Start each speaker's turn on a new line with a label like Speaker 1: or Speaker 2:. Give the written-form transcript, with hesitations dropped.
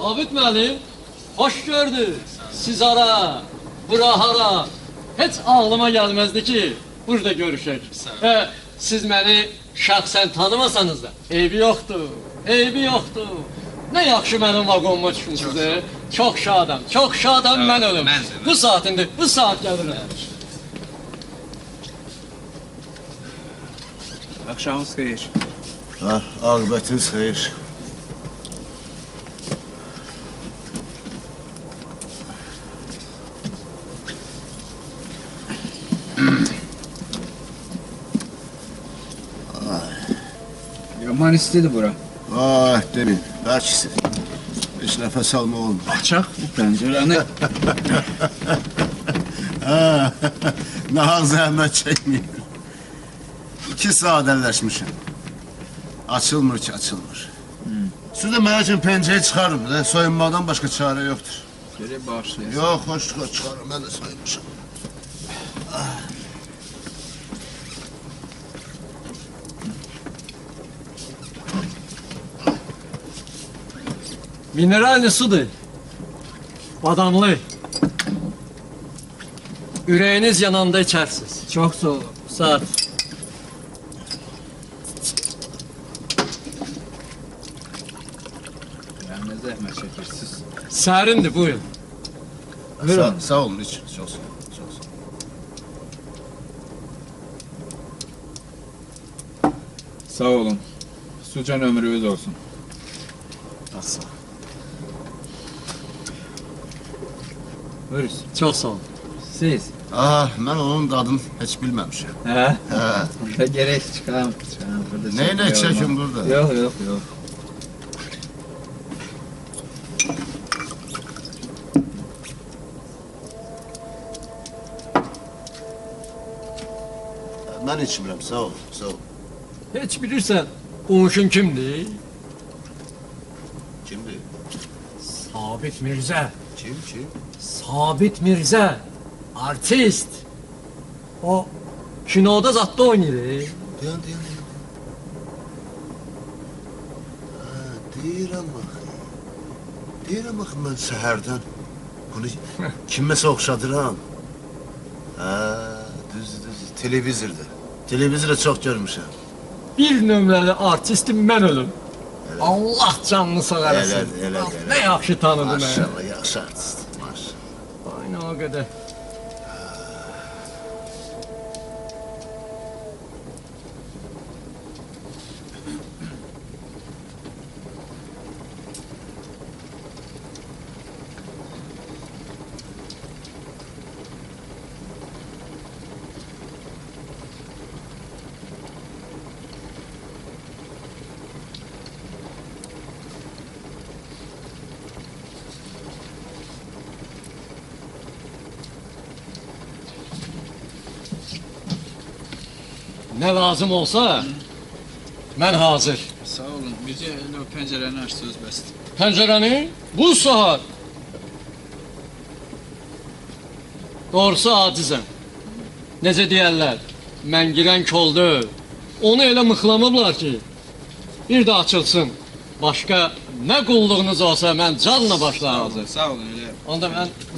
Speaker 1: Sabit müəllim, hoş gördük. Siz ara, bura hara. Heç ağlıma gəlməzdi ki, burada görüşək. Siz məni şəxsən tanımasanız da, eybi yoxdur, eybi yoxdur. Nə yaxşı mənim vagonuma çıxmışsınız. Çox şadam mən ölüm. Bu saat indi, bu saat gəlirəm.
Speaker 2: Axşamınız xeyir.
Speaker 3: Aqibətiniz xeyir.
Speaker 2: Yaman istidir bura.
Speaker 3: Demin, bəlkisi. Heç nəfəs alma olmur.
Speaker 2: Açaq bu pəncərəni.
Speaker 3: Nahaq zəhmət çəkməyim. 2 saat əlləşmişim. Açılmır ki, açılmır. Siz də mənə üçün pəncəyi çıxarım. Soyunmaqdan başqa çarə yoxdur.
Speaker 2: Görək bağışlayın.
Speaker 3: Yox, xoş çıxarım. Mən də soyunmuşam.
Speaker 1: Mineralni sudur. Badamlı. Ürəyiniz yananda içərsiniz.
Speaker 2: Çox sağ olun.
Speaker 1: Saat.
Speaker 2: Yəni nə zəhmət çəkirsiniz?
Speaker 1: Sərindir, buyurun.
Speaker 3: Sağ olun, iç. Çox sağ olun. Çox sağ olun.
Speaker 2: Sağ olun. Sucan ömrünüz olsun.
Speaker 3: Sağ olun.
Speaker 2: Buyuruz.
Speaker 1: Çox sağ olun.
Speaker 2: Siz?
Speaker 3: Mən onun dadını heç bilməmişəm.
Speaker 2: Hə? Da gerek çıxam.
Speaker 3: Neyle çəkim burada?
Speaker 2: Yox.
Speaker 3: Mən içmirəm, sağ ol, sağ ol.
Speaker 1: Heç bilirsən, qonşun kimdir?
Speaker 3: Kimdir?
Speaker 1: Sabit Mirzə.
Speaker 3: Kim?
Speaker 1: Sabit Mirzə. Artist. O kinoda zatda oynayır.
Speaker 3: Deyən. Deyirəm axı mən səhərdən bunu kimməsə oxşadıram. Düz, televizorda. Televizorda çox görmüşəm.
Speaker 1: Bir nömrəli artistim mən ölüm. Allah canını sağ eləsin.
Speaker 3: Elədi.
Speaker 1: Nə yaxşı tanıdı məni.
Speaker 3: Maşallah, yaxşı artist. Maşallah.
Speaker 1: Aynen o qədər. Nə lazım olsa, mən hazır.
Speaker 2: Sağ olun. Bircə elə o pəncərəni açsınız bəsdir.
Speaker 1: Pəncərəni bu saat. Doğrusu acizəm. Necə deyərlər, mən girən koldur. Onu elə mıxlamıblar ki, bir də açılsın. Başqa nə qulluğunuz olsa mən canla başlarım.
Speaker 2: Sağ olun elə.
Speaker 1: Onda mən bu